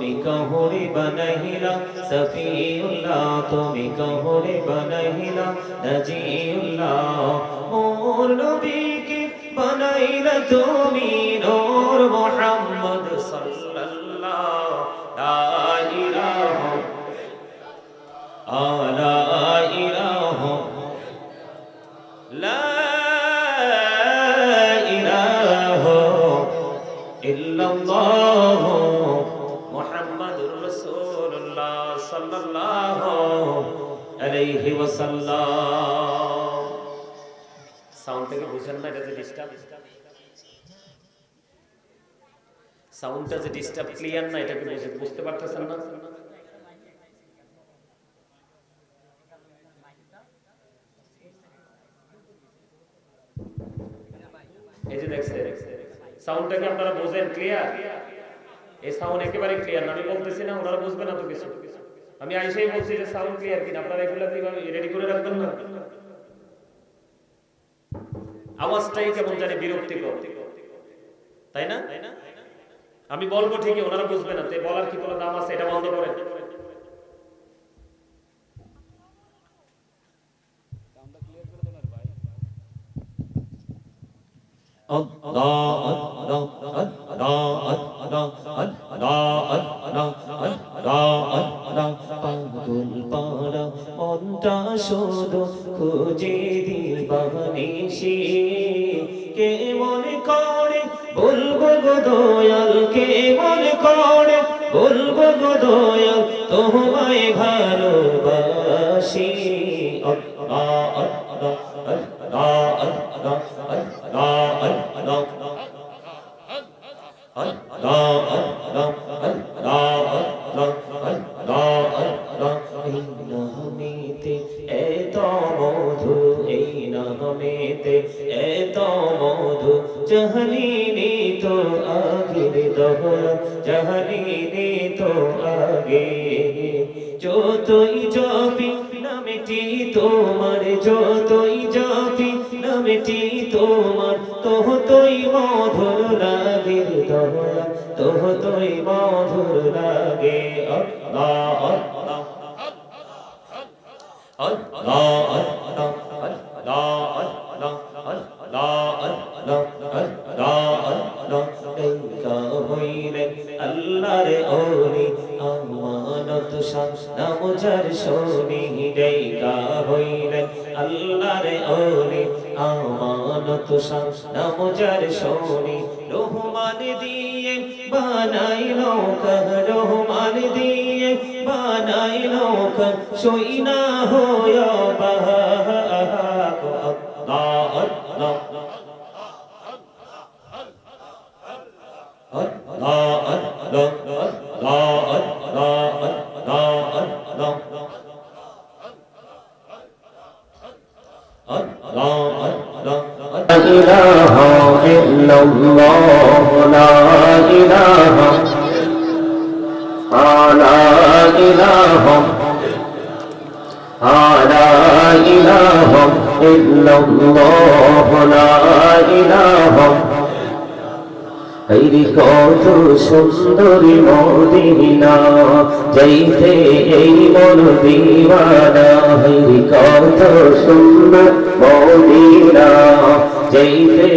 তুমি কাহরে বানাইলা সফিউল্লাহ তুমি কাহরে বানাইলা নাজিউল্লাহ মোর নবীকে বানাইলা তুমি নূর মুহাম্মদ সাল্লাল্লাহ লা ইলাহা লা ইলাহা লা ইলাহা ইল্লাল্লাহ মুহাম্মাদুর রাসূলুল্লাহ সাল্লাল্লাহু আলাইহি ওয়াসাল্লাম। সাউন্ড থেকে বুঝেন না এটা যে ডিস্টার্ব, সাউন্ডটা যে ডিস্টার্ব ক্লিয়ার না এটাকে বুঝতে পারতেছেন না? এই যে দেখছেন সাউন্ডটাকে আপনারা বুঝেন ক্লিয়ার? এই সাউন্ড একেবারে ক্লিয়ার না, আমি বলতেছি না ওনারা বুঝবে না তো কিছু। আমি আইসাই বলছি যে সাউন্ড ক্লিয়ার কিনা, আপনারা এগুলো কিভাবে রেডি করে রাখবেন না? আওয়াজটাই কেমন জানি বিরক্তিকর, তাই না? আমি বলবো ঠিকই, ওনারা বুঝবে না, তাই বলার কি কোনো দাম আছে? এটা বন্ধ করেন। পাগল পাড়া মনটা শুধু খুঁজে দিবানিশি, কে মনে করে বলবো গো দয়াল, কে মনে করে বলবো গো দয়াল তোমায় ভালোবাসি। এত মধু এই নামেতে এত মধু জাহানিনি তো আগের দহয়া জাহানিনি তো আগে। যতই জপি নামেটি তোমার, যতই জপি নামেটি তোমার, ততই মধুর লাগে দহয়া ততই মধুর লাগে। আল্লাহ আল্লাহ আল্লাহ আল্লাহ আল্লাহ আল্লাহ আল্লাহ হইলেন আল্লাহর ওলি আমানত শান নাম যার শোনি দেইকা হইলেন আল্লাহর ওলি আমানত শান নাম যার শোনি। রহমান দিয়ে বানাইলো কহ, রহমান দিয়ে বানাইলো কহ, সই না হয় বাহা। আল্লাহ আল্লাহ হইরি কত সুন্দরী মদিনা, যাইতে এই মন দিওয়ানা। হইরি কত সুন্দর মদিনা, যাইতে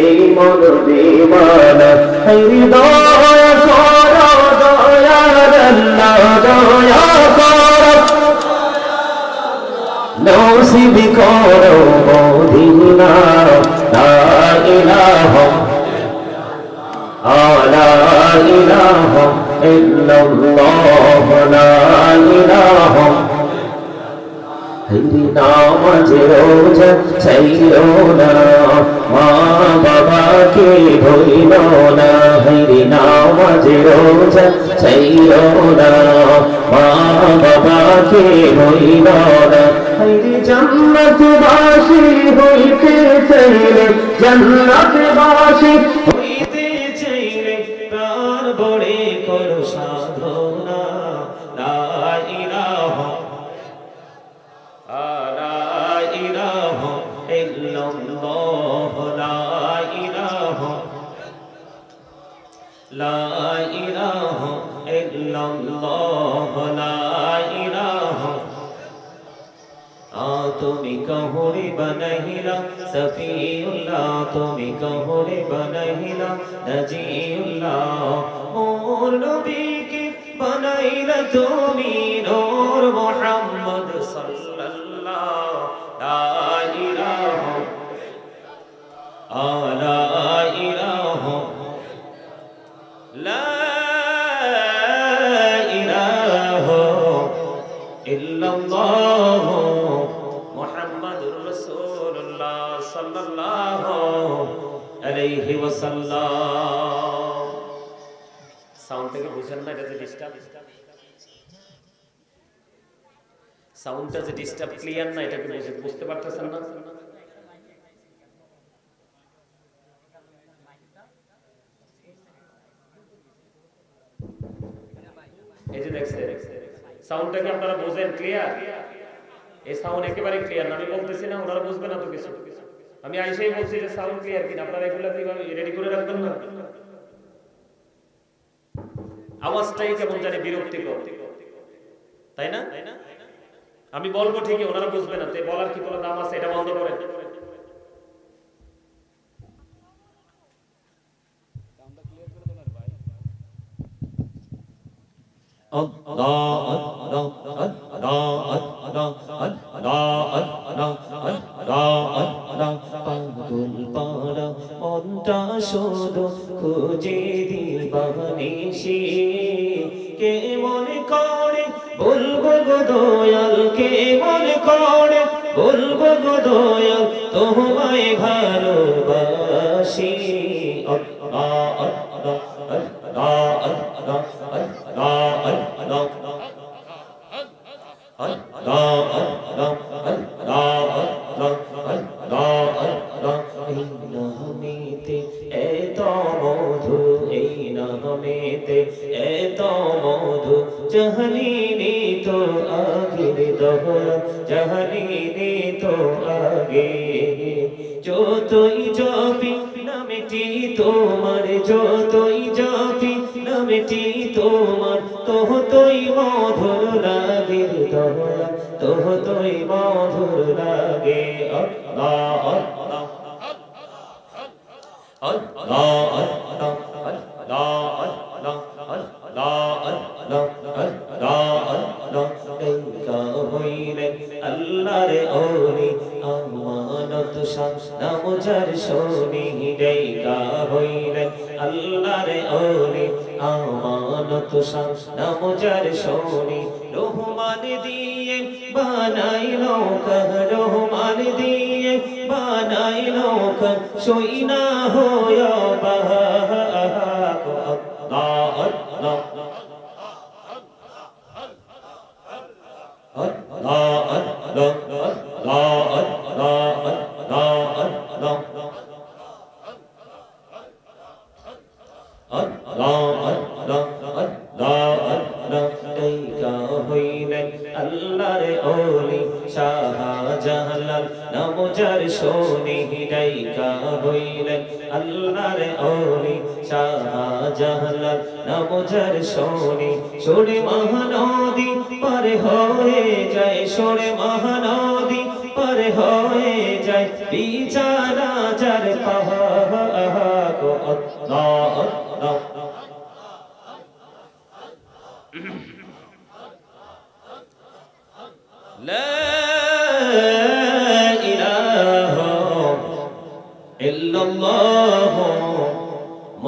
এই মন দিওয়ানা। হইরি দয়া কর দয়ার আল্লাহ দয়া কর, নসিব করো মদিনা। লা ইলাহা لا إله إلا الله لا إله। হরি নামাজ রোজা চাইও না, মা বাবাকে ভুইল না। হরি নামাজ রোজা চাইও না, মা বাবাকে ভুইল না। হরি জান্নাতবাসী হইতে চাইলে, জান্নাতবাসী হইতে চাইলে প্রাণ বড়ে করো সাধনা। লা ইলাহা লা ইলাহা ইল্লাল্লাহ লা ইলাহা লা ইলাহা ইল্লাল্লাহ ইল্লাল্লাহ লা ইলাহা তুমি কহরে বানাইলা সফিউল্লাহ তুমি কহরে বানাইলা নজিউল্লাহ মোর নবীকে বানাইলা তুমি নূর মুহাম্মদ সাল্লাল্লাহ লা ইলাহা লা ইলাহা লা ইলাহা ইল্লাল্লাহ মুহাম্মাদুর রাসূলুল্লাহ সাল্লাল্লাহু আলাইহি ওয়াসাল্লাম। সাউন্ড থেকে বুঝেন না এটা যে ডিস্টার্ব, সাউন্ডটা যে ডিস্টার্ব ক্লিয়ার না, এটাকে বুঝতে পারতেছেন না? এই যে দেখছেন সাউন্ডটা কি আপনারা বুঝেন ক্লিয়ার? এই সাউন্ড একেবারে ক্লিয়ার না, আমি বলতেছি না ওনারা বুঝবে না তো কিছু। আমি আইসাই বলছি যে সাউন্ড ক্লিয়ার কিনা, আপনারা এগুলো কিভাবে রেডি করে রাখবেন না? আওয়াজটাই কেমন জানি বিরক্তিকর, তাই না? আমি বলবো ঠিকই, ওনারা বুঝবে না, তাই বলার কি কোনো দাম আছে? এটা বন্ধ করেন। পাগল পাড়া মনটা শুধু খুঁজে দিবানিসি, কে মনে করে বলবো গো দয়াল, কে মনে করে বলবো গো দয়াল তোমায় ভালোবাসি। এত মধু এই নামেতে, এত মধু জাহানিনি তো আগের দহরা, জাহানিনি তো আগে। যতই জপি নামেটি তোমার, যতই জপি নামেটি তোমার, ততই মধুর লাগে দহরা, ততই মধুর লাগে। আল্লাহ আল্লাহ আল্লাহ আল্লাহ আল্লাহ আল্লাহর ওলি আমানত শান নাম যার শোনি দেইকা হইলেন। আল্লাহর ওলি আমানত শান নাম যার শোনি, রহমান দিয়ে বানাইলো কহ, রহমান দিয়ে বানাইলো কহ, সইনা হইয়া বাহা। আল্লাহ আল্লাহ আল্লাহর ওলি শাহজালাল নাম যার শোনি ডাইকা হইলেন। আল্লাহর ওলি শাহজালাল নাম যার শোনি, সরে মহানদী পার হয়ে যায়, সরে মহানদী পার হয়ে যায়, বিছানা যার পাহাড়। আল্লাহ আল্লাহ لا إله إلا الله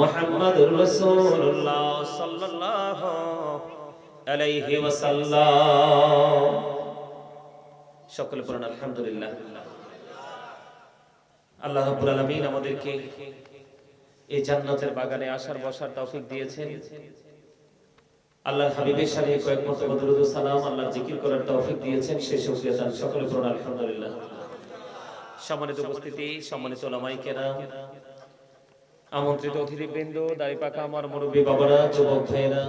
محمد رسول الله صلى الله عليه وسلم। সকলে পড়ুন আলহামদুলিল্লাহ। আল্লাহ রাব্বুল আলামিন আমাদেরকে এই জান্নাতের বাগানে আসার বসার তৌফিক দিয়েছেন। আল্লাহর হাবিবের সাথে কয়েক মর্তবা দরুদ ও সালাম, আল্লাহর জিকির করার তৌফিক দিয়েছেন, সেই শুকরিয়া তার। সকলে পড়ুন আলহামদুলিল্লাহ। সম্মানিত উপস্থিতি, সম্মানিত উলামায়ে কেরাম, আমন্ত্রিত অতিথিবৃন্দ, দাড়িপাকা আমার মুরব্বী বাবারা, যুবক ভাইয়েরা,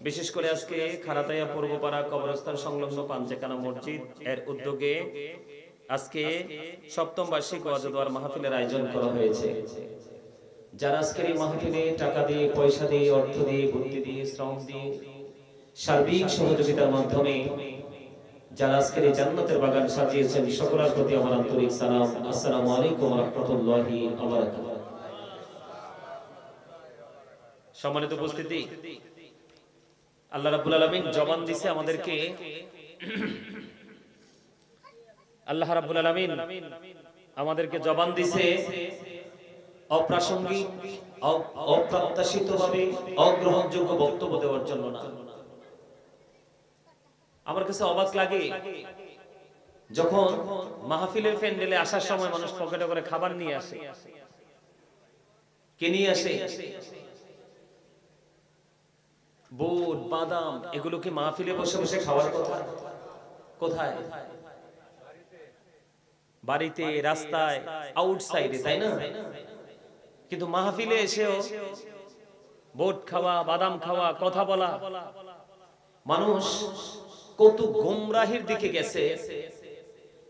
বিশেষ করে আজকে খারাতায়া পূর্বপাড়া কবরস্থান সংলগ্ন পাঞ্চেকানা মসজিদ এর উদ্যোগে আজকে সপ্তম বার্ষিক ওয়াজ ও দোয়ার মাহফিলের আয়োজন করা হয়েছে। যারা আজকের এই মাহফিলে টাকা দিয়ে, পয়সা দিয়ে, অর্থ দিয়ে, বুদ্ধি দিয়ে, শ্রম দিয়ে সার্বিক সহযোগিতার মাধ্যমে যারা আজকের এই জান্নাতের বাগান সাজিয়েছেন সকলের প্রতি আমার আন্তরিক সালাম। আসসালামু আলাইকুম ওয়া রাহমাতুল্লাহি ওয়া বারাকাতুহু। সম্মানিত উপস্থিতি, আল্লাহ রাব্বুল আলামিন জবান দিয়েছে আমাদেরকে, আল্লাহ রাব্বুল আলামিন আমাদেরকে জবান দিয়েছে অপ্রাসঙ্গিক, অপ্রত্যাশিতভাবে অগ্রহণযোগ্য বক্তব্য দেওয়ার জন্য না। আমার কাছে অবাক লাগে যখন মাহফিলের প্যান্ডেলে আসার সময় মানুষ পকেটে করে খাবার নিয়ে আসে। কে নিয়ে আসে? বুট, বাদাম, এগুলো কি মাহফিলে বসে বসে খাওয়ার কথা? কোথায়? বাড়িতে, রাস্তায়, আউটসাইডে, তাই না? কিন্তু মাহফিলে এসেও বুট খাওয়া, বাদাম খাওয়া, কথা বলা, মানুষ কত গুমরাহির দিকে গেছে।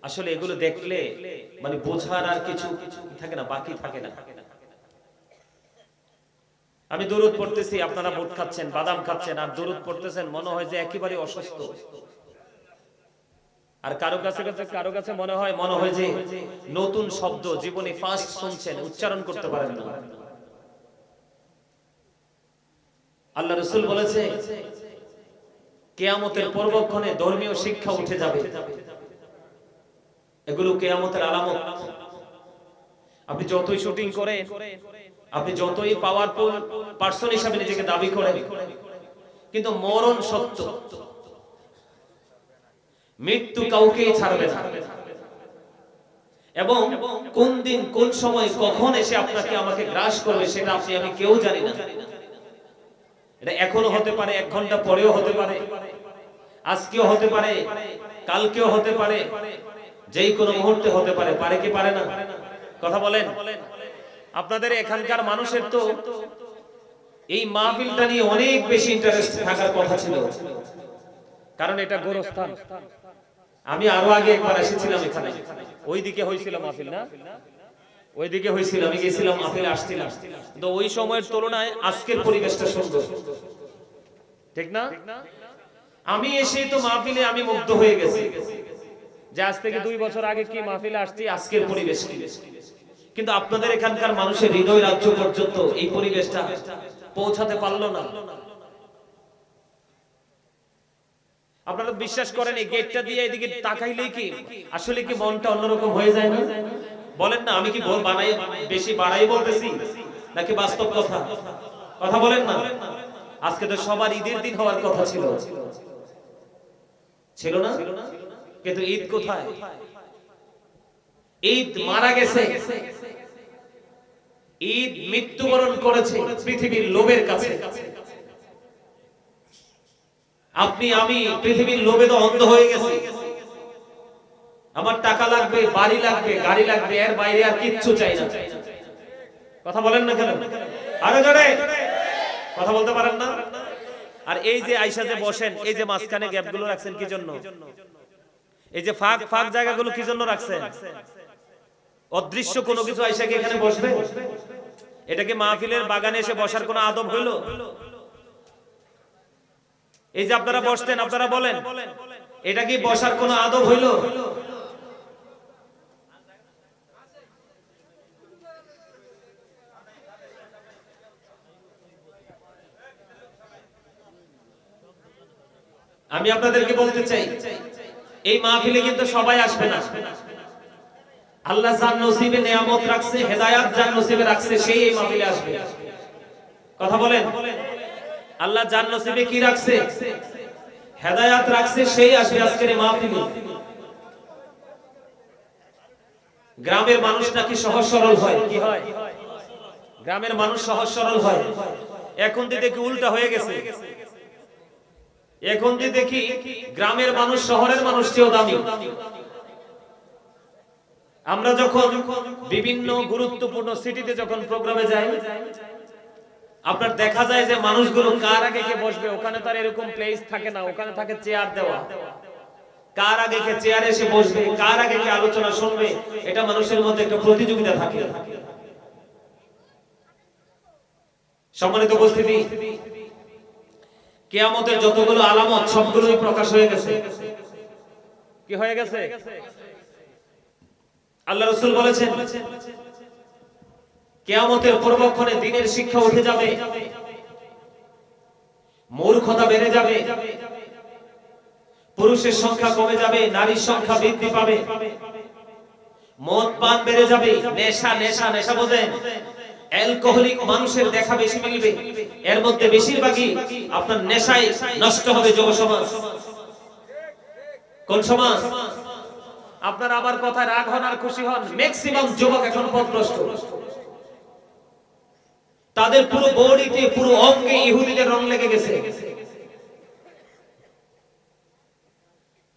আসলে এগুলো দেখলে মানে বোঝার আর কিছু থাকে না, বাকি থাকে না। আমি দরুদ পড়তেছি, আপনারা বুট খাচ্ছেন, বাদাম খাচ্ছেন, আর দরুদ পড়তেছেন, মনে হয় যে একেবারে অসুস্থ। আর কারো কাছে মনে হয় যে নতুন শব্দ জীবনে ফার্স্ট শুনছেন, উচ্চারণ করতে পারেন না। আল্লাহ রাসূল বলেছে কিয়ামতের পূর্বক্ষণে ধর্মীয় শিক্ষা উঠে যাবে। এগুলো কিয়ামতের আলামত। আপনি যতই শুটিং করেন, আপনি যতই পাওয়ারফুল পারসন হিসেবে নিজেকে দাবি করেন, কিন্তু মরণ সত্য। মৃত্যু কাউকেই ছাড়বে না। এবং কোন দিন, কোন সময়, কখন এসে আপনাকে আমাকে গ্রাস করবে সেটা আপনি আমি কেউ জানি না। এটা এখনো হতে পারে, 1 ঘন্টা পরেও হতে পারে, আজকেও হতে পারে, কালকেও হতে পারে, যেই কোনো মুহূর্তে হতে পারে। পারে কি পারে না? কথা বলেন। আপনাদের এখানকার মানুষের তো এই মাহফিলটা নিয়ে অনেক বেশি ইন্টারেস্ট থাকার কথা ছিল, কারণ এটা গোরস্থান। আমি আরো আগে একবার এসেছিলাম এখানে, ওইদিকে হয়েছিল মাহফিল, না ওইদিকে হয়েছিল, আমি গেছিলাম, মাহফিলে আসছিলাম। তো ওই সময়ের তুলনায় আজকের পরিবেশটা সুন্দর, ঠিক না? আমি এসে তো মাহফিলে আমি মুগ্ধ হয়ে গেছি যে আজ থেকে 2 বছর আগে কি মাহফিলে আসছি, আজকের পরিবেশ কি। কিন্তু আপনাদের এখানকার মানুষের হৃদয় রাজ্য পর্যন্ত এই পরিবেশটা পৌঁছাতে পারলো না। আপনারা বিশ্বাস করেন এই গেটটা দিয়ে এদিকে তাকাইলেই কি আসলে কি মনটা অন্যরকম হয়ে যায় না? বলেন না, আমি কি বেশি বাড়াই বলতেছি নাকি বাস্তব কথা? কথা বলেন না। আজকে তো সবার ঈদের দিন হওয়ার কথা ছিল, ছিল না? কিন্তু ঈদ কোথায়? ঈদ মারা গেছে, ঈদ মৃত্যুবরণ করেছে পৃথিবীর লোভের কাছে। আপনি আমি পৃথিবীর লোভে তো অন্ধ হয়ে গেছি। আমার টাকা লাগবে, বাড়ি লাগবে, গাড়ি লাগবে, এর বাইরে আর কিচ্ছু চাই না। কথা বলেন না কেন? আরো জোরে কথা বলতে পারেন না? আর এই যে আয়সা যে বসেন, এই যে মাঝখানে গ্যাপগুলো রাখছেন কি জন্য? এই যে ফাঁক ফাঁক জায়গাগুলো কি জন্য রাখছেন? অদৃশ্য কোনো কিছু আয়সা কি এখানে বসবে? এটা কি মাহফিলের বাগানে এসে বসার কোনো আদব হইলো? এই যে আপনারা বসতেন, আপনারা বলেন, এটা কি বসার কোনো আদব হইলো? আমি আপনাদেরকে বলতে চাই, এই মাহফিলে কিন্তু সবাই আসবে না। আল্লাহ যার নসিবে নিয়ামত রাখছে, হেদায়েত যার নসিবে রাখছে, সেই এই মাহফিলে আসবে। কথা বলেন। আল্লাহ যার নসিবে কি রাখছে, হেদায়েত রাখছে, সেই আসবে আজকের এই মাহফিলে। গ্রামের মানুষ নাকি সহজ সরল হয়। কি হয়? গ্রামের মানুষ সহজ সরল হয়। এখন তো দেখি উল্টা হয়ে গেছে। এখন যে দেখি গ্রামের মানুষ শহরের মানুষ চেয়েও দামি। আমরা যখন বিভিন্ন গুরুত্বপূর্ণ সিটিতে যখন প্রোগ্রামে যাই, আপনার দেখা যায় যে মানুষগুলো কার আগে কে বসবে ওখানে তার এরকম প্লেস থাকে না, ওখানে থাকে চেয়ার দেওয়া। কার আগে কে চেয়ারে এসে বসবে, কার আগে কে আলোচনা শুনবে, এটা মানুষের মধ্যে একটা প্রতিযোগিতা থাকে। সম্মানিত উপস্থিতি, কিয়ামতের যতগুলো আলামত সবগুলোই প্রকাশ হয়ে গেছে। কি হয়ে গেছে? আল্লাহ রাসূল বলেছেন কিয়ামতের পূর্বক্ষণে দ্বীনের শিক্ষা উঠে যাবে, মূর্খতা বেড়ে যাবে, পুরুষের সংখ্যা কমে যাবে, নারীর সংখ্যা বৃদ্ধি পাবে, মদ পান বেড়ে যাবে, নেশা নেশা নেশা বোঝেন, অ্যালকোহলিক মানুষের দেখা বেশি মিলবে। এর মধ্যে বেশিরভাগই আপনার নেশায় নষ্ট হবে যুব সমাজ। কোন সমাজ? আপনারা আবার কথায় রাগ হন আর খুশি হন, ম্যাক্সিমাম যুবক এখন পথভ্রষ্ট। তাদের পুরো বডিতে পুরো অঙ্গে ইহুদিদের রং লেগে গেছে।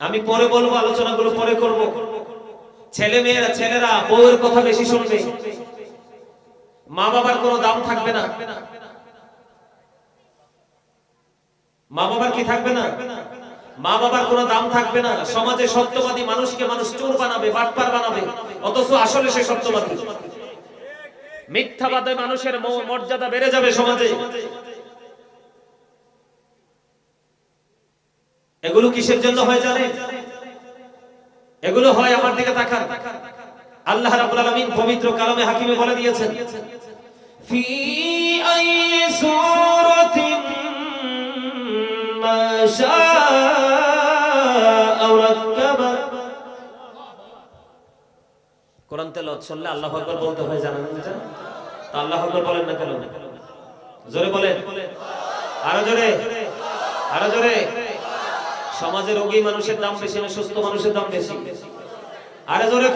আমি পরে বলবো, আলোচনাগুলো পরে করব। ছেলেরা বউয়ের কথা বেশি শুনবে, মা বাবার কোনো দাম থাকবে না। মা বাবার কি থাকবে না? মা বাবার কোনো দাম থাকবে না। সমাজে সত্যবাদী মানুষকে মানুষ চোর বানাবে, বাটপার বানাবে, অথচ আসলে সে সত্যবাদী। মিথ্যাবাদে মানুষের মর্যাদা বেড়ে যাবে সমাজে। এগুলো কিসের জন্য হয় জানেন? এগুলো হয়, আমার দিকে তাকান, আল্লাহ রাব্বুল আলামিন পবিত্র কালামে হাকিমে বলে দিয়েছেন, ফি আই সূরাতিন মা শাআ রাক্কাবা। কোরআন তেলাওয়াত শুনলে আল্লাহু আকবার বলতে হয়, জানেন এটা? তা আল্লাহু আকবার বলেন না কেন? জোরে বলেন, আরো জোরে, আরো জোরে। সমাজে রোগী মানুষের দাম বেশি না সুস্থ মানুষের দাম বেশি? আরে জোরে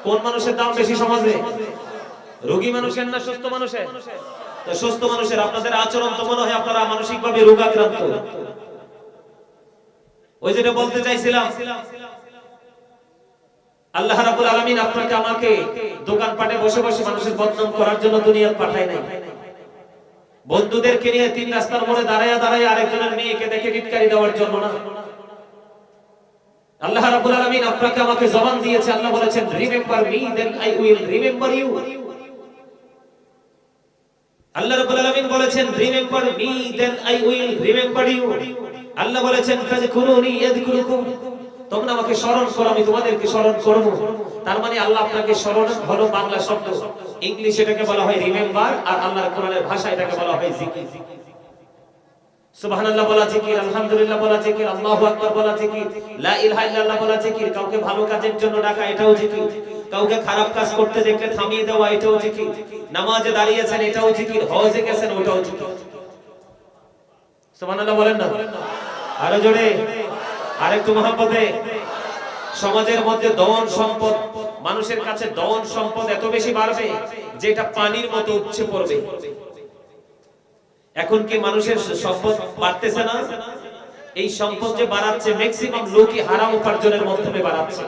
কোন মানুষের দাম বেশি সমাজে? রোগী মানুষের না সুস্থ মানুষের? তো সুস্থ মানুষের। আপনাদের আচরণ তো মনে হয় আপনারা মানসিকভাবে রোগাক্রান্ত। ওই যেটা বলতে চাইছিলাম, আল্লাহ রাব্বুল আলামিন আপনাকে আমাকে দোকানপাটে বসে বসে মানুষের বদনাম করার জন্য দুনিয়ায় পাঠায় নাই। বন্ধুদেরকে নিয়ে তিন রাস্তার মোড়ে দাঁড়ায়া দাঁড়ায়া আরেকজনের মেয়েকে দেখে টিটকারি দেওয়ার জন্য না। আল্লাহ রাব্বুল আলামিন আপনাকে আমাকে জবান দিয়েছে। আল্লাহ বলেছেন, remember me then I will remember you. আল্লাহ রাব্বুল আলামিন বলেছেন, remember me then I will remember you. আল্লাহ বলেছেন, ফাযকুরুনি ইয়াযকুরুকুম। তোমরা আমাকে স্মরণ করো, আমি তোমাদেরকে স্মরণ করব। তার মানে আল্লাহ আপনাকে স্মরণ হলো বাংলা শব্দ, ইংলিশ এটাকে বলা হয় রিমেম্বার, আর আল্লাহর কোরআনের ভাষা এটাকে বলা হয় জিকির। সুবহানাল্লাহ বলা জিকির, আলহামদুলিল্লাহ বলা জিকির, আল্লাহু আকবার বলা জিকির, লা ইলাহা ইল্লাল্লাহ বলা জিকির। কাউকে ভালো কাজের জন্য ডাকা, এটাও জিকির। কাউকে খারাপ কাজ করতে দেখলে থামিয়ে দেওয়া, এটাও জিকির। নামাজে দাঁড়িয়েছেন, এটাও জিকির। হজে গেছেন, ওটাও জিকির। সুবহানাল্লাহ বলেন না? আরো জোরে, আরেকটু মহব্বতে। সমাজের মধ্যে ধন সম্পদ, মানুষের কাছে ধন সম্পদ এত বেশি বাড়বে যে এটা পানির মতো উপচে পড়বে। এখন কি মানুষের সম্পদ বাড়তেছে না? এই সম্পদ যে বাড়াচ্ছে, ম্যাক্সিমাম লোকই হারাম উপার্জনের মাধ্যমে বাড়াচ্ছে।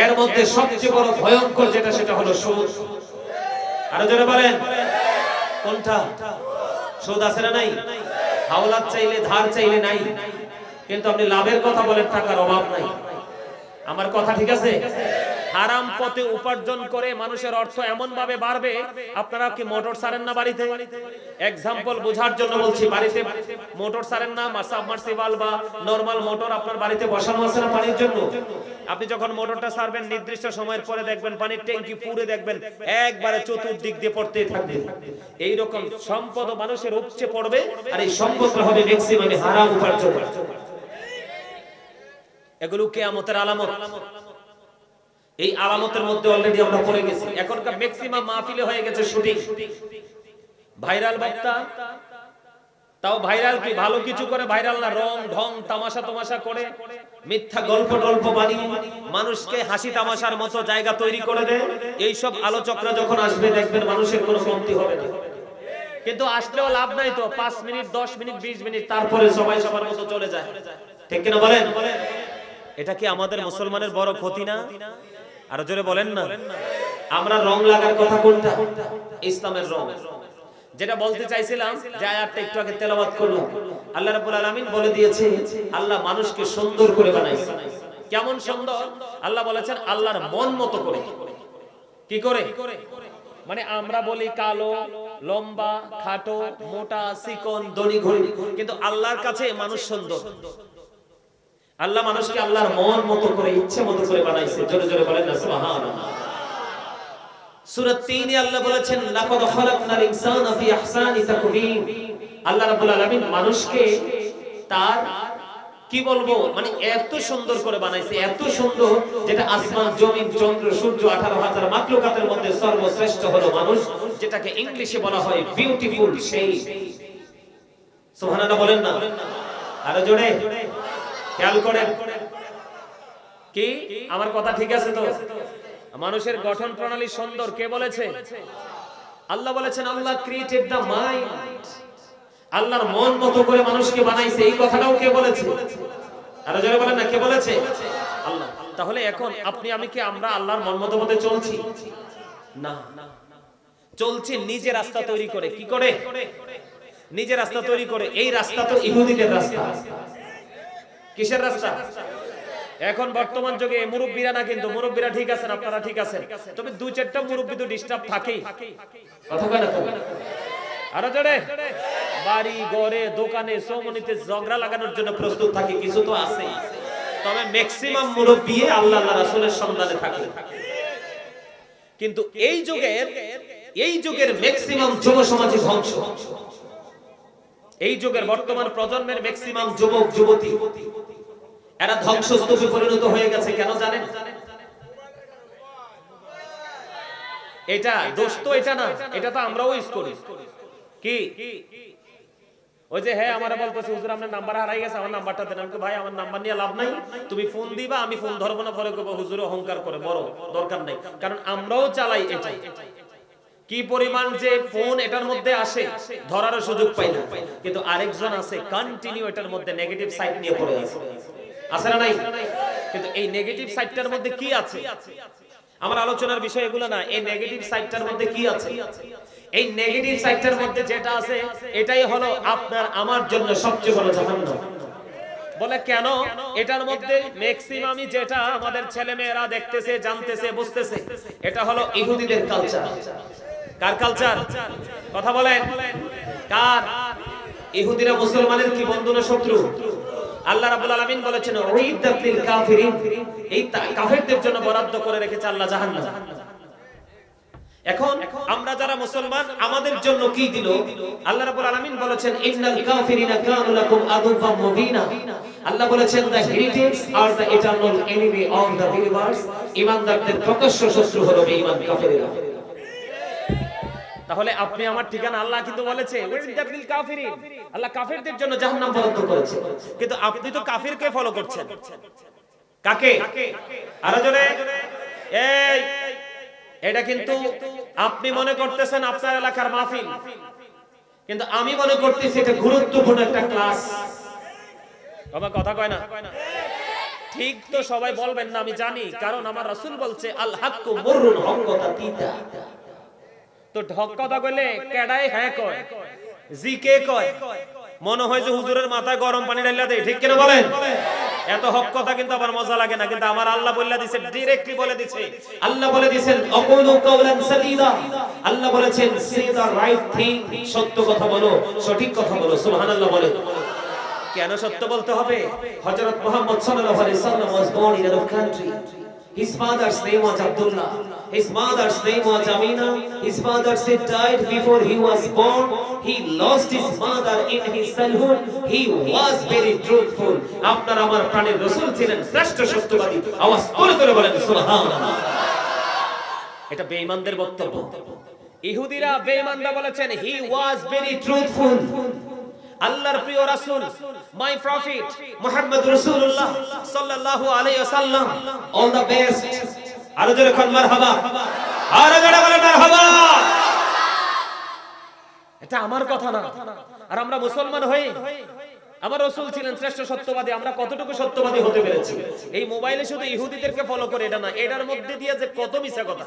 এর মধ্যে সবচেয়ে বড় ভয়ঙ্কর যেটা, সেটা হলো সুদ। আরো জোরে বলেন, কোনটা? সুদ আছে না নাই? হাওলাত চাইলে, ধার চাইলে নাই, কিন্তু আপনি লাভের কথা বলেন, টাকার অভাব নাই। আমার কথা ঠিক আছে? হারাম পথে উপার্জন করে মানুষের অর্থ এমন ভাবে বাড়বে, আপনারা কি মোটর সারেন না বাড়িতে? এক্সাম্পল বোঝার জন্য বলছি, বাড়িতে মোটর সারেন না? সাবমার্সিবল বা নরমাল মোটর আপনার বাড়িতে বসানো আছে না পানির জন্য? আপনি যখন মোটরটা সারবেন, নির্দিষ্ট সময়ের পরে দেখবেন পানির ট্যাঙ্কি পুরে দেখবেন একবারে চতুর্দিক দিয়ে পড়তে থাকবে। এইরকম সম্পদ মানুষের উপচে পড়বে, আর এই সম্পদটা হবে ম্যাক্সিমাম হারাম উপার্জন। এগুলো কিয়ামতের আলামত। এই আলামতের মধ্যে অলরেডি আমরা পড়ে গেছি। এখনকার ম্যাক্সিমাম মাহফিলে হয়ে গেছে শুটিং, ভাইরাল বক্তা। তাও ভাইরাল কি, ভালো কিছু করে ভাইরাল না, রং ঢং তামাশা করে মিথ্যা গল্প বানিয়ে মানুষকে হাসি তামাশার মতো জায়গা তৈরি করে দেয়। এই সব আলোচকরা যখন আসবে, দেখবেন মানুষের কোনো কমতি হবে না। কিন্তু আসলেও লাভ নাই তো, 5 মিনিট 10 মিনিট 20 মিনিট, তারপরে সবাই সবার মতো চলে যায়। ঠিক কিনা বলেন? এটা কি আমাদের মুসলমানের বড় ক্ষতি না? আরো জোরে বলেন না। আমরা রং লাগার কথা কোনটা? ইসলামের রং। যেটা বলতে চাইছিলাম, যে আয়াতটা একটু আগে তেলাওয়াত করলাম, আল্লাহ রাব্বুল আলামিন বলে দিয়েছে, আল্লাহ মানুষকে সুন্দর করে বানাইছে। কেমন সুন্দর? আল্লাহ বলেছেন আল্লাহর মন মতো করে। কি করে? মানে আমরা বলি কালো, লম্বা, খাটো, মোটা, চিকন, ধনী, গরিব, কিন্তু আল্লাহর কাছে মানুষ সুন্দর। আল্লাহ মানুষকে আল্লাহর মন মতো করে, ইচ্ছে মতো করে বানাইছে। জোরে জোরে বলেন না সুবহানাল্লাহ। সূরা ৩ এ আল্লাহ বলেছেন লাকাদ খালাকনাল ইনসানা ফি আহসানি তাকওয়িম। আল্লাহ রাব্বুল আলামিন মানুষকে তার কি বলবো মানে এত সুন্দর করে বানাইছে, এত সুন্দর, যেটা আসমান, জমিন, চন্দ্র, সূর্য 18,000 মাখলুকাতের মধ্যে সর্বশ্রেষ্ঠ হলো মানুষ, যেটাকে ইংলিশে বলা হয় বিউটিফুল সেই। সুবহানাল্লাহ বলেন না আরো জোরে, খেয়াল করেন। কি আমার কথা ঠিক আছে তো? মানুষের গঠন প্রণালী সুন্দর কে বলেছে? আল্লাহ বলেছেন আল্লাহ ক্রিয়েটেড দ্য মাইন্ড। আল্লাহর মন মতো করে মানুষকে বানাইছে, এই কথাটাও কে বলেছে? আরো জোরে বলেন না, কে বলেছে? আল্লাহ। তাহলে এখন আপনি আমি কি আমরা আল্লাহর মন মতো মতো চলছি? না, চলছি নিজে রাস্তা তৈরি করে। কি করে? নিজে রাস্তা তৈরি করে। এই রাস্তা তো ইহুদিদের রাস্তা। কিসের রাস্তা? এখন বর্তমান যুগে মুরব্বীরা না, কিন্তু মুরব্বীরা ঠিক আছেন, আপনারা ঠিক আছেন, তবে দুই চারটা মুরব্বী তো ডিস্টার্ব থাকেই। কথা কয় না তো? আরো জোরে। বাড়ি ঘরে দোকানে চৌমুনিতে ঝগড়া লাগানোর জন্য প্রস্তুত থাকে, কিছু তো আছে, তবে ম্যাক্সিমাম মুরব্বী আল্লাহ রাসূলের সন্ধানে থাকে। কিন্তু এই যুগের ম্যাক্সিমাম যুব সমাজ ধ্বংস। এই যুগের বর্তমান প্রজন্মের ম্যাক্সিমাম যুবক যুবতী এরা ধ্বংসস্তূপে পরিণত হয়ে গেছে। কেন জানেন? এটা দোষ তো এটা না, এটা তো আমরাও ইউজ করি। কি ওই যে হ্যাঁ আমারে বলতেছে হুজুর আপনার নাম্বার হারাই গেছে, আমার নাম্বারটা দেন। আমি ভাই আমার নাম্বার নিয়ে লাভ নাই, তুমি ফোন দিবা, আমি ফোন ধরবো না। পরে কইবো হুজুর অহংকার করে, বড় দরকার নাই, কারণ আমরাও চালাই এটা। কি পরিমাণ যে ফোন এটার মধ্যে আসে ধরারও সুযোগ পাই না, কিন্তু আরেকজন আছে কন্টিনিউ এটার মধ্যে নেগেটিভ সাইড নিয়ে পড়ে আছে। আছে না নাই? কিন্তু এই নেগেটিভ সাইডটার মধ্যে কি আছে? আমার আলোচনার বিষয় এগুলো না, এই নেগেটিভ সাইডটার মধ্যে কি আছে? এই নেগেটিভ সাইডটার মধ্যে যেটা আছে এটাই হলো আপনার আমার জন্য সবচেয়ে বড় জাহান্নাম। বলে কেন? এটার মধ্যে ম্যাক্সিমামই যেটা আমাদের ছেলে মেয়েরা দেখতেছে, জানতেছে, বুঝতেছে, এটা হলো ইহুদিদের কালচার। কার কালচার? কথা বলেন কার? ইহুদিরা মুসলমানের কি বন্ধু না শত্রু? আল্লাহ রাব্বুল আলামিন বলেছেন উইদ্দাত লিল কাফিরিন, এই কাফেরদের জন্য বরাদ্দ করে রেখেছে আল্লাহ জাহান্নাম। এখন আমরা যারা মুসলমান আমাদের জন্য কি দিল? আল্লাহ রাব্বুল আলামিন বলেছেন ইন্নাল কাফিরিনা কানু লাকুম আদুওয়াম মুবিনা। আল্লাহ বলেছেন the heritage are the eternal enemy of the believers. ঈমানদারদের প্রকাশ্য শত্রু হলো বেঈমান কাফেররা। তাহলে আপনি আমার ঠিকানা আল্লাহ কিন্তু বলেছে ওয়াইদাতিল কাফিরিন, আল্লাহ কাফেরদের জন্য জাহান্নাম বরাদ্দ করেছে, কিন্তু আপনি তো কাফিরকে ফলো করছেন। কাকে? আরো জোরে। এই এটা কিন্তু আপনি মনে করতেছেন আপনার এলাকার মাহফিল, কিন্তু আমি মনে করতেছি এটা গুরুত্বপূর্ণ একটা ক্লাস। বাবা কথা কয় না? ঠিক তো সবাই বলবেন না আমি জানি, কারণ আমার রাসূল বলছে আল হাক্কু মুররুন, হক কথা তিতা। তো হক কথা কইলে কেডাই হ্যাঁ কয়, জি কে কয়? মনে হয় যে হুজুরের মাথায় গরম পানি ঢাইলা দেয়। ঠিক কিনা বলেন? এত হক কথা কিন্তু আবার মজা লাগে না, কিন্তু আমার আল্লাহ বলে দিয়েছে, ডাইরেক্টলি বলে দিয়েছে। আল্লাহ বলে দিয়েছেন আকুলু কাওলান সাদীদা। আল্লাহ বলেছেন সে দা রাইট থিং, সত্য কথা বলো, সঠিক কথা বলো। সুবহানাল্লাহ বলে। কেন সত্য বলতে হবে? হযরত মুহাম্মদ সাল্লাল্লাহু আলাইহি ওয়াসাল্লাম was born in a country. His father's name was Abdullah. His mother's name was Amina. His father died before he was born. He lost his mother in his childhood. He was very truthful. আপনার আমার প্রাণের রাসূল ছিলেন শ্রেষ্ঠ সত্যবাদী। আওয়াজ করে বলেন সুবহানাল্লাহ। এটা বেঈমানদের বক্তব্য। ইহুদিরা বেঈমানরা বলেছেন he was very truthful. আল্লাহর প্রিয় রাসূল, মাই প্রফিট মুহাম্মদ রাসূলুল্লাহ সাল্লাল্লাহু আলাইহি ওয়াসাল্লাম, অল দ্য বেস্ট। আরো জোরে কোন মারহাবা, আরো জোরে বলেন মারহাবা। এটা আমার কথা না। আর আমরা মুসলমান হই, আমার রাসূল ছিলেন শ্রেষ্ঠ সত্যবাদী, আমরা কতটুকু সত্যবাদী হতে পেরেছি? এই মোবাইলে শুধু ইহুদিদেরকে ফলো করে এটা না, এটার মধ্যে দিয়ে যে কত মিছা কথা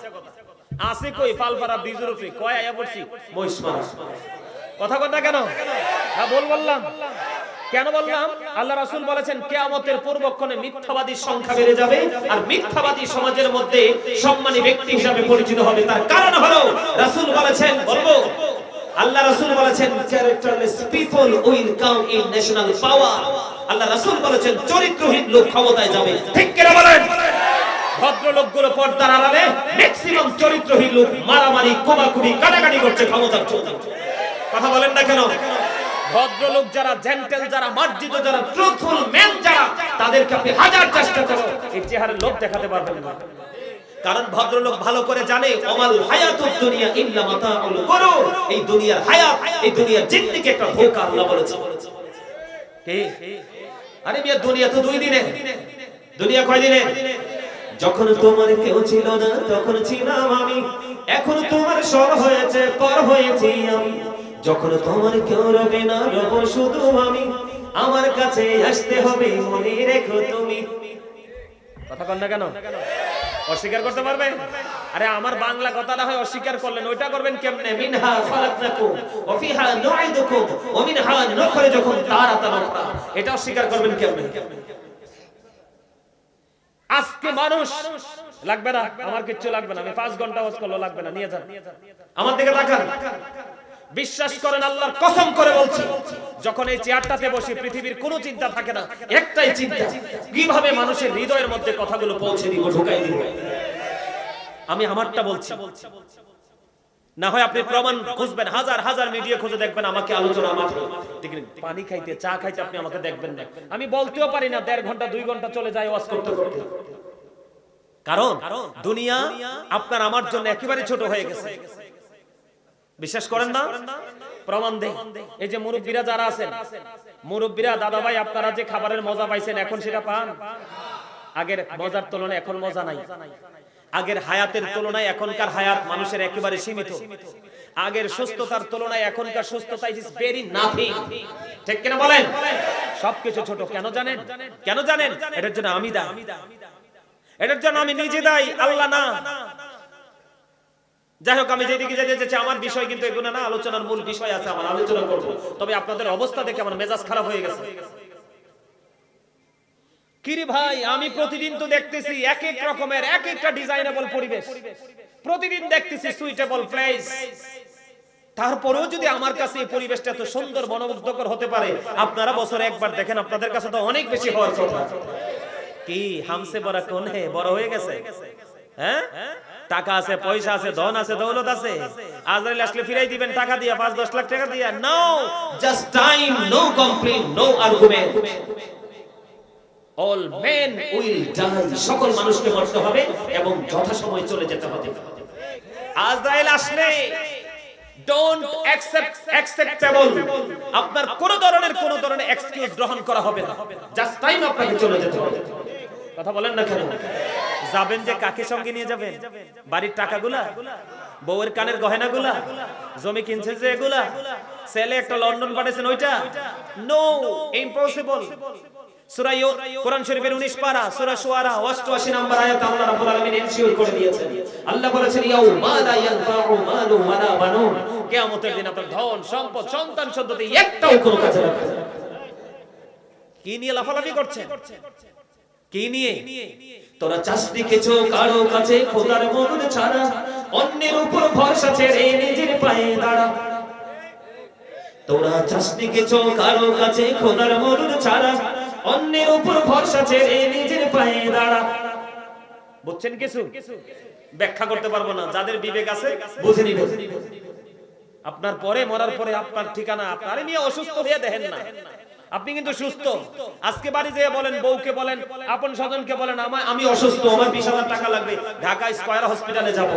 আছে। কই ফালফারা বিজরফি কয় আয়া পড়ছি মহিষমারা। কথা কথা কেন? হ্যাঁ বললাম কেন বললাম? আল্লাহ রাসূল বলেছেন কিয়ামতের পূর্বক্ষণে মিথ্যাবাদীর সংখ্যা বেড়ে যাবে, আর মিথ্যাবাদী সমাজের মধ্যে সম্মানী ব্যক্তি হিসেবে পরিচিত হবে। তার কারণ হলো রাসূল বলেছেন, বলবো আল্লাহ রাসূল বলেছেন characterless people will come in national power. আল্লাহ রাসূল বলেছেন চরিত্রহীন লোক ক্ষমতায় যাবে। ঠিক কি না বলেন? ভদ্রলোকগুলো পর্দার আড়ালে, ম্যাক্সিমাম চরিত্রহীন লোক মারামারি, কোবাকুবি, কাটাকাটি করছে ক্ষমতার জন্য। কথা বলেন না কেন? ভদ্রলোক যারা, জেন্টেল যারা, মার্জিত যারা, ট্রুথফুল ম্যান যারা, তাদেরকে আপনি হাজার চেষ্টা করো এই চেহারার লোক দেখাতে পারবেন না। কারণ ভদ্রলোক ভালো করে জানে ওমাল হায়াতুদ দুনিয়া ইল্লা মাতাউল গুরুর। এই দুনিয়ার হায়াত, এই দুনিয়ার জিন্দেগি একটা ধোঁকা। আল্লাহ বলেছে কি? আরে মিয়া, দুনিয়া তো 2 দিনে। দুনিয়া কয় দিনে? যখন তোমার কেউ ছিল না তখন ছিলাম আমি, এখন তোমার সর হয়েছে, পর হয়েছি আমি। যখন তোমার কেউ রবে না, রব শুধু আমি। আমার কাছে আসতে হবে, মনে রেখো তুমি। কথা কন না কেন? অস্বীকার করতে পারবে? আরে আমার বাংলা কথাটা হয় অস্বীকার করলেন, ওইটা করবেন কেমনে? মিনহা খালাকনাকুম ওয়া ফিহা নুঈদুকুম ওয়া মিনহা নুখরিজুকুম তারাতান উখরা। এটা অস্বীকার করবেন কেমনে? আজকে মানুষ লাগবে না, আমার কিচ্ছু লাগবে না, আমি 5 ঘন্টা ওয়াজ করলে লাগবে না, নিয়ে যান। আমার দিকে তাকান। বিশ্বাস করেন, আল্লাহর কসম করে বলছি, যখন এই চেয়ারটাতে বসে পৃথিবীর কোনো চিন্তা থাকে না, একটাই চিন্তা, কিভাবে মানুষের হৃদয়ের মধ্যে কথাগুলো পৌঁছে দিব, ঢুকাই দিব। আমি আমারটা বলছি, না হয় আপনি প্রমাণ খুঁজবেন, হাজার হাজার মিডিয়া খুঁজে দেখবেন আমাকে আলোচনা মাত্র। পানি খাইতে, চা খাইতে আপনি আমাকে দেখবেন না। আমি বলতেও পারি না, 1.5 ঘন্টা 2 ঘন্টা চলে যায় ওয়াজ করতে করতে। কারণ দুনিয়া আপনার আমার জন্য একেবারে ছোট হয়ে গেছে। বিশ্বাস করেন না? প্রমাণ দেই। এই যে মুরব্বীরা যারা আছেন, মুরব্বীরা, দাদা ভাই, আপনারা যে খাবারের মজা পাইছেন এখন সেটা পান? আগের মজার তুলনায় এখন মজা নাই। আগের হায়াতের তুলনায় এখনকার হায়াত মানুষের একেবারে সীমিত। আগের সুস্থতার তুলনায় এখনকার সুস্থতা ইজ ভেরি নাথিং। ঠিক কিনা বলেন? সবকিছু ছোট। কেন জানেন? কেন জানেন? এটার জন্য আমি দায়ী। এটার জন্য আমি নিজে দায়ী, আল্লাহ না। যাই হোক, আমি যেদিকে যেতে চাচ্ছি, আমার বিষয় কিন্তু এগুলো না, আলোচনার মূল বিষয় আছে, আমার আলোচনা করব। তবে আপনাদের অবস্থা দেখে আমার মেজাজ খারাপ হয়ে গেছে। কিরে ভাই, আমি প্রতিদিন তো দেখতেছি এক এক রকমের, এক একটা ডিজাইনেবল পরিবেশ, প্রতিদিন দেখতেছি সুইটেবল প্লেস। তারপরেও যদি আমার কাছে এই পরিবেশটা এত সুন্দর, মনোমুগ্ধকর হতে পারে, আপনারা বছরে একবার দেখেন, আপনাদের কাছে তো অনেক বেশি হওয়ার কথা। কি হামসে বড় কোন হে? বড় হয়ে গেছে? হ্যাঁ, টাকা আছে, পয়সা আছে, ধন আছে, দৌলত আছে, আজরাইল আসলে ফিরাই দিবেন টাকা দিয়া, 5-10 লাখ টাকা দিয়া? No, just time, no complain, no argument. All men will die. সকল মানুষকে মরতে হবে এবং যথাসময়ে চলে যেতে হবে। আজরাইল আসলে ডোন্ট অ্যাকসেপ্টেবল, আপনার কোন ধরনের এক্সকিউজ গ্রহণ করা হবে না। জাস্ট টাইম, আপনাকে চলে যেতে হবে। কথা বলেন না কেন? যাবেন যে কাকে সঙ্গে নিয়ে যাবেন? বাড়ির টাকাগুলা, বউয়ের কানের গয়নাগুলা, জমি কিনছেন যে এগুলা, ছেলে একটা লন্ডন পাঠাইছেন ওইটা? No, impossible. সূরা কোরআন শরীফের 19 পারা, সূরা শুআরা 88 নম্বর আয়াতে আল্লাহ রাব্বুল আলামিন এনশিওর করে দিয়েছেন। আল্লাহ বলেছেন, ইয়াউমা লা ইয়ানফাউ মালু ওয়ালা বানুন। কিয়ামতের দিন আপনার ধন, সম্পদ, সন্তান সন্ততি একটাও কোনো কাজে লাগবে না। কি নিয়ে লাফালাফি করছেন? কি নিয়ে? তোরা চাষনি খেছো কারো কাছে, খোদার মনুর ছাড়া, অন্যের উপর ভরসা ছেড়ে নিজের পায়ে দাঁড়া। তোরা চাষনি খেছো কারো কাছে, খোদার মনুর ছাড়া, অন্যের উপর ভরসা ছেড়ে নিজের পায়ে দাঁড়া। বুঝছেন কিছু? ব্যাখ্যা করতে পারবো না, যাদের বিবেক আছে বুঝে নিবে। আপনার পরে, মরার পরে আপনার ঠিকানা আপনার। নিয়ে অসুস্থ হয়ে দেখেন না, আপনি কিন্তু সুস্থ। আজকে বাড়ি যেয়ে বলেন, বউকে বলেন, আপন স্বজনকে বলেন, আমি অসুস্থ, আমার 20,000 টাকা লাগবে, ঢাকা স্কয়ার হসপিটালে যাব।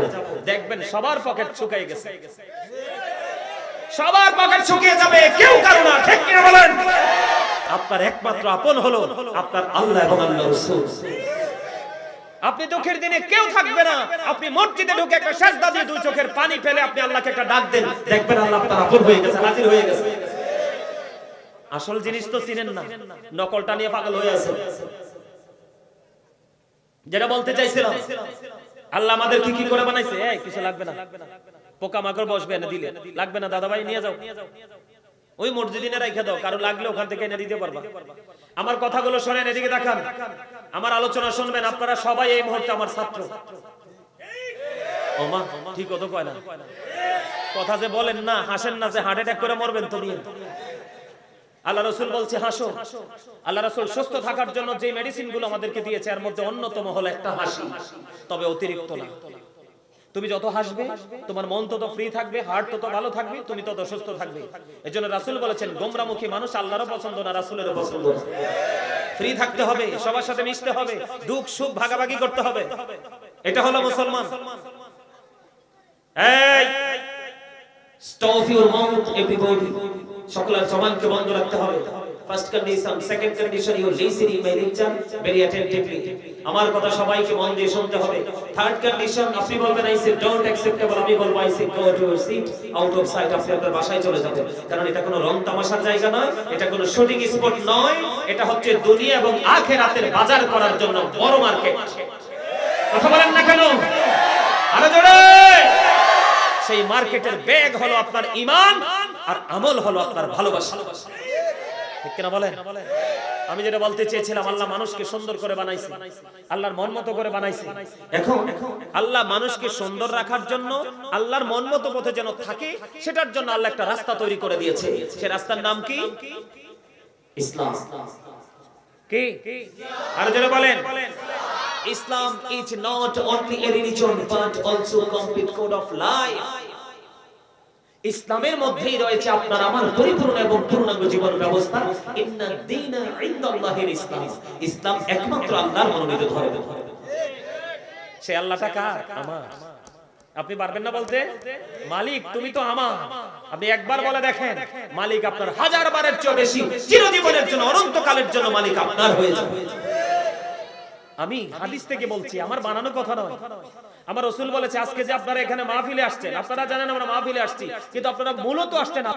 দেখবেন সবার পকেট শুকিয়ে গেছে, সবার পকেট শুকিয়ে যাবে, কেউ কারো না। ঠিক কিনা বলেন? আপনার একমাত্র আপন হলো আপনার আল্লাহ এবং আল্লাহর রাসূল। আপনি দুঃখের দিনে কেউ থাকবে না, আপনি মসজিদে ঢুকে একটা সিজদা দিয়ে 2 চোখের পানি ফেলে আপনি আল্লাহকে একটা ডাক দেন, দেখবেন আল্লাহ আপনার আপন হয়ে গেছে, হাজির হয়ে গেছে। আসল জিনিস তো চিনেন না, নকলটা নিয়ে পাগল হয়ে আছে। যেটা বলতে চাইছিলাম, আল্লাহ আমাদের কি করে বানাইছে? এই কিছু লাগবে না, পোকামাকড় বসবে এনে দিলে লাগবে না, দাদা ভাই নিয়ে যাও, ওই মসজিদে রেখে দাও, কারো লাগলে ওখান থেকে এনে দিতে পারবা। আমার কথাগুলো শোনেন, এদিকে তাকান, আমার আলোচনা শুনবেন। আপনারা সবাই এই মুহূর্তে আমার ছাত্র। ও মা, ঠিক কথা কয় না? কথা যে বলেন না, হাসেন না যে হার্ট অ্যাটাক করে মরবেন তো নিয়ে। আল্লাহ রাসূল বলছে হাসো। আল্লাহ রাসূল সুস্থ থাকার জন্য যে মেডিসিন গুলো আমাদেরকে দিয়েছে এর মধ্যে অন্যতম হলো একটা হাসি, তবে অতিরিক্ত না। তুমি যত হাসবে তোমার মন তত ফ্রি থাকবে, হার্ট তত ভালো থাকবে, তুমি তত সুস্থ থাকবে। এজন্য রাসূল বলেছেন গোমরামুখী মানুষ আল্লাহরও পছন্দ না, রাসূলেরও পছন্দ না। ফ্রি থাকতে হবে, সবার সাথে মিশতে হবে, দুঃখ সুখ ভাগাভাগি করতে হবে। এটা হলো মুসলমান। এই স্টপ ইউর মাউথ এভরিবডি, সকলের জবানকে বন্ধ রাখতে হবে। First condition, second condition, you listen my lecture very attentively, আমার কথা সবাইকে মন দিয়ে শুনতে হবে। থার্ড কন্ডিশন, আপনি বলবেন আই সে ডোন্ট অ্যাকসেপ্টেবল, আমি বলবো I say go to your seat out of sight, আপনি আপনার বাসায় চলে যাবেন। কারণ এটা কোনো রং তামাশার জায়গা নয়, এটা কোনো শুটিং স্পট নয়, এটা হচ্ছে দুনিয়া এবং আখিরাতের বাজার করার জন্য বড় মার্কেট। কথা বলেন না কেন? আরো জোরে। সেই মার্কেটের ব্যাগ হলো আপনার ঈমান, আর আমল হলো আপনার ভালোবাসা। ঠিক কিনা বলেন? আমি যেটা বলতে চেয়েছিলাম, আল্লাহ মানুষকে সুন্দর করে বানাইছে, আল্লাহর মন মতো করে বানাইছে। এখন আল্লাহ মানুষকে সুন্দর রাখার জন্য, আল্লাহর মন মতো পথে যেন থাকে, সেটার জন্য আল্লাহ একটা রাস্তা তৈরি করে দিয়েছে। সেই রাস্তার নাম কি? ইসলাম। কি? আর যারা বলেন ইসলাম is not only a religion but also a complete code of life. ইসলামের মধ্যেই রয়েছে আপনার আমার পরিপূর্ণ এবং পূর্ণাঙ্গ জীবন ব্যবস্থা। ইন্না দীনা ইনদাল্লাহিল ইসলাম, ইসলাম একমাত্র আল্লাহর মনোনীত ধর্ম। সে আল্লাহটা কার? আমার। আপনি পারবেন না বলতে? মালিক তুমি তো আমার। আপনি একবার বলে দেখেন, মালিক আপনার হাজার বারের চেয়ে বেশি, চিরজীবনের জন্য, অনন্তকালের জন্য মালিক আপনার হয়ে যাবে। আমি হাদিস থেকে বলছি, আমার বানানো কথা নয়। আমার রাসূল বলেছে আজকে যে আপনারা এখানে মাহফিলে আসছেন, আপনারা জানেন আমরা মাহফিলে আসছি, কিন্তু আপনারা মূলত আসছেন